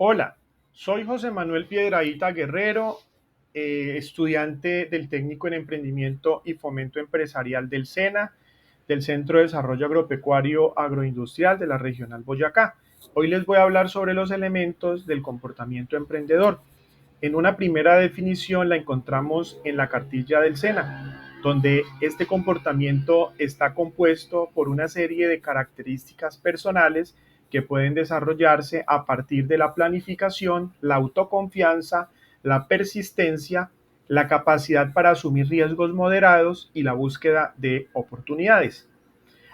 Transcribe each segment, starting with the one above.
Hola, soy José Manuel Piedrahíta Guerrero, estudiante del Técnico en Emprendimiento y Fomento Empresarial del SENA, del Centro de Desarrollo Agropecuario Agroindustrial de la Regional Boyacá. Hoy les voy a hablar sobre los elementos del comportamiento emprendedor. En una primera definición la encontramos en la cartilla del SENA, donde este comportamiento está compuesto por una serie de características personales que pueden desarrollarse a partir de la planificación, la autoconfianza, la persistencia, la capacidad para asumir riesgos moderados y la búsqueda de oportunidades.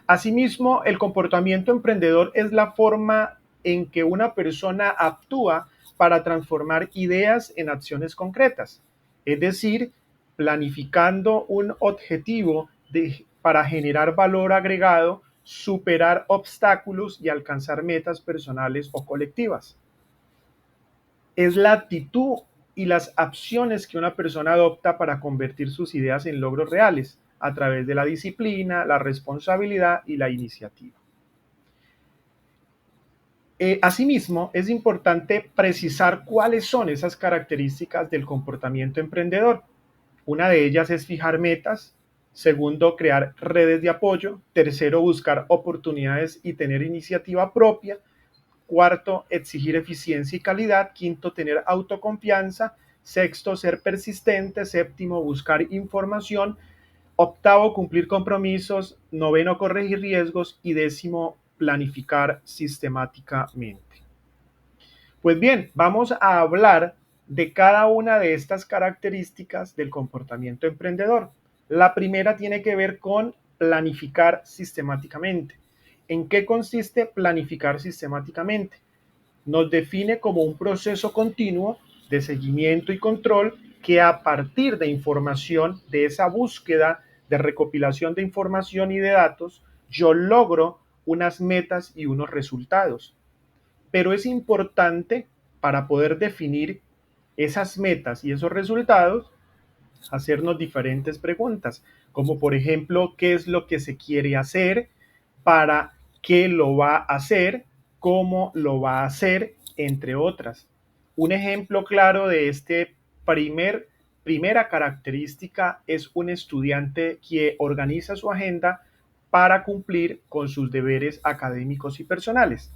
Asimismo, el comportamiento emprendedor es la forma en que una persona actúa para transformar ideas en acciones concretas, es decir, planificando un objetivo para generar valor agregado, superar obstáculos y alcanzar metas personales o colectivas. Es la actitud y las acciones que una persona adopta para convertir sus ideas en logros reales a través de la disciplina, la responsabilidad y la iniciativa. Asimismo, es importante precisar cuáles son esas características del comportamiento emprendedor. Una de ellas es fijar metas. Segundo, crear redes de apoyo. Tercero, buscar oportunidades y tener iniciativa propia. Cuarto, exigir eficiencia y calidad. Quinto, tener autoconfianza. Sexto, ser persistente. Séptimo, buscar información. Octavo, cumplir compromisos. Noveno, corregir riesgos. Y décimo, planificar sistemáticamente. Pues bien, vamos a hablar de cada una de estas características del comportamiento emprendedor. La primera tiene que ver con planificar sistemáticamente. ¿En qué consiste planificar sistemáticamente? Nos define como un proceso continuo de seguimiento y control que a partir de información, de esa búsqueda, de recopilación de información y de datos, yo logro unas metas y unos resultados. Pero es importante para poder definir esas metas y esos resultados, hacernos diferentes preguntas, como por ejemplo, ¿qué es lo que se quiere hacer? ¿Para qué lo va a hacer? ¿Cómo lo va a hacer? Entre otras. Un ejemplo claro de este primera característica es un estudiante que organiza su agenda para cumplir con sus deberes académicos y personales.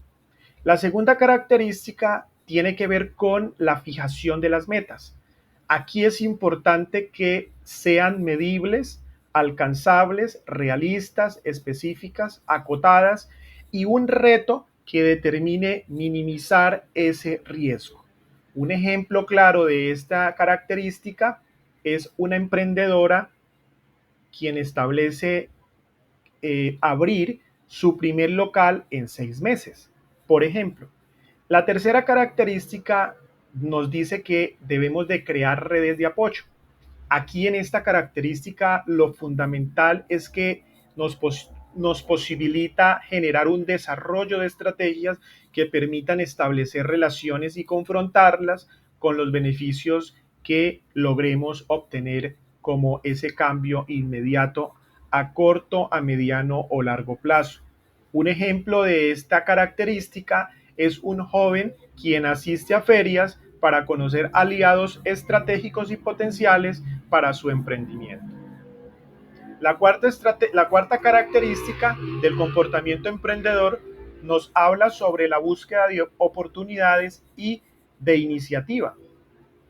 La segunda característica tiene que ver con la fijación de las metas. Aquí es importante que sean medibles, alcanzables, realistas, específicas, acotadas y un reto que determine minimizar ese riesgo. Un ejemplo claro de esta característica es una emprendedora quien establece abrir su primer local en 6 meses, por ejemplo. La tercera característica nos dice que debemos de crear redes de apoyo. Aquí en esta característica lo fundamental es que nos posibilita generar un desarrollo de estrategias que permitan establecer relaciones y confrontarlas con los beneficios que logremos obtener como ese cambio inmediato a corto, a mediano o largo plazo. Un ejemplo de esta característica es un joven quien asiste a ferias para conocer aliados estratégicos y potenciales para su emprendimiento. La cuarta característica del comportamiento emprendedor nos habla sobre la búsqueda de oportunidades y de iniciativa.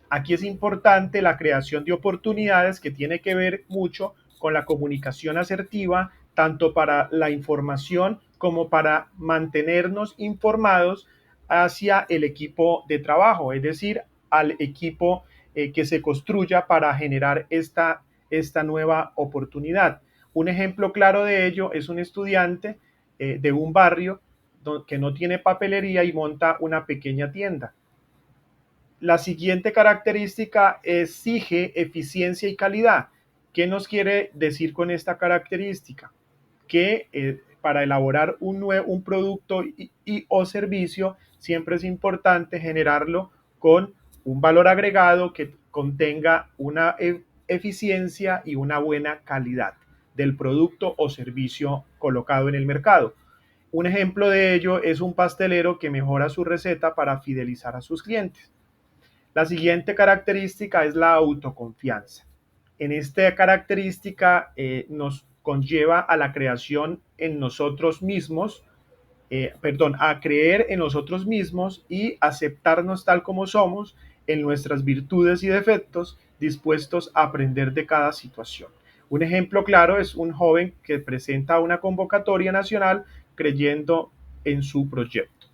Aquí es importante la creación de oportunidades que tiene que ver mucho con la comunicación asertiva, tanto para la información como para mantenernos informados hacia el equipo de trabajo, es decir, al equipo que se construya para generar esta nueva oportunidad. Un ejemplo claro de ello es un estudiante de un barrio que no tiene papelería y monta una pequeña tienda. La siguiente característica exige eficiencia y calidad. ¿Qué nos quiere decir con esta característica? Que para elaborar un producto o servicio siempre es importante generarlo con un valor agregado que contenga una eficiencia y una buena calidad del producto o servicio colocado en el mercado. Un ejemplo de ello es un pastelero que mejora su receta para fidelizar a sus clientes. La siguiente característica es la autoconfianza. En esta característica nos conlleva a la creación en nosotros mismos, a creer en nosotros mismos y aceptarnos tal como somos, en nuestras virtudes y defectos, dispuestos a aprender de cada situación. Un ejemplo claro es un joven que presenta una convocatoria nacional creyendo en su proyecto.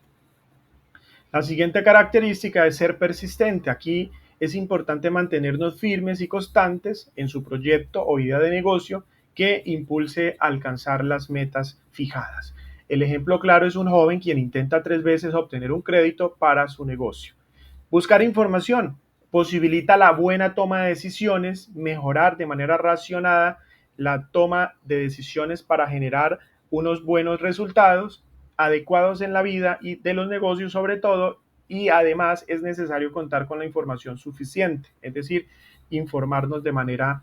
La siguiente característica es ser persistente. Aquí es importante mantenernos firmes y constantes en su proyecto o idea de negocio que impulse a alcanzar las metas fijadas. El ejemplo claro es un joven quien intenta 3 veces obtener un crédito para su negocio. Buscar información posibilita la buena toma de decisiones, mejorar de manera racionada la toma de decisiones para generar unos buenos resultados adecuados en la vida y de los negocios sobre todo, y además es necesario contar con la información suficiente, es decir, informarnos de manera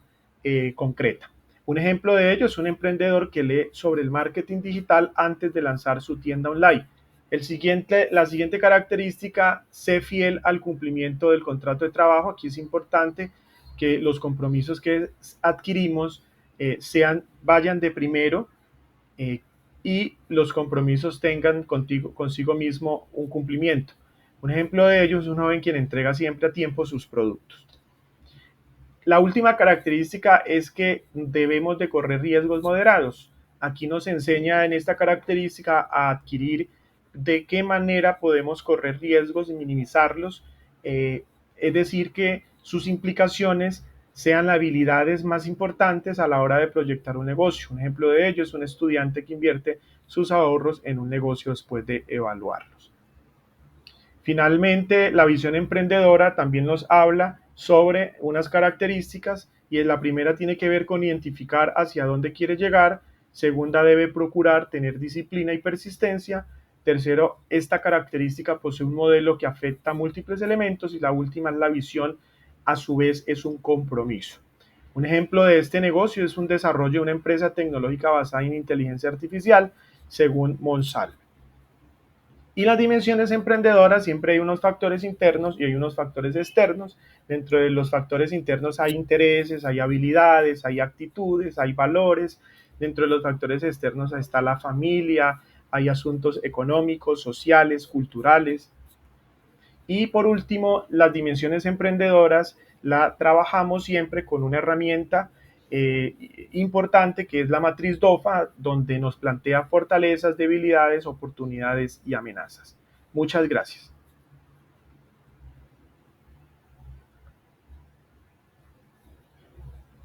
concreta. Un ejemplo de ello es un emprendedor que lee sobre el marketing digital antes de lanzar su tienda online. La siguiente característica, sé fiel al cumplimiento del contrato de trabajo. Aquí es importante que los compromisos que adquirimos vayan de primero, eh, y los compromisos tengan consigo mismo un cumplimiento. Un ejemplo de ello es un joven quien entrega siempre a tiempo sus productos. La última característica es que debemos de correr riesgos moderados. Aquí nos enseña en esta característica a adquirir de qué manera podemos correr riesgos y minimizarlos, es decir, que sus implicaciones sean las habilidades más importantes a la hora de proyectar un negocio. Un ejemplo de ello es un estudiante que invierte sus ahorros en un negocio después de evaluarlos. Finalmente, la visión emprendedora también nos habla sobre unas características, y la primera tiene que ver con identificar hacia dónde quiere llegar. Segunda, debe procurar tener disciplina y persistencia. Tercero, esta característica posee un modelo que afecta a múltiples elementos, y la última es la visión, a su vez es un compromiso. Un ejemplo de este negocio es un desarrollo de una empresa tecnológica basada en inteligencia artificial, según Monsalve. Y las dimensiones emprendedoras, siempre hay unos factores internos y hay unos factores externos. Dentro de los factores internos hay intereses, hay habilidades, hay actitudes, hay valores. Dentro de los factores externos está la familia, hay asuntos económicos, sociales, culturales. Y por último, las dimensiones emprendedoras la trabajamos siempre con una herramienta importante, que es la matriz DOFA, donde nos plantea fortalezas, debilidades, oportunidades y amenazas. Muchas gracias.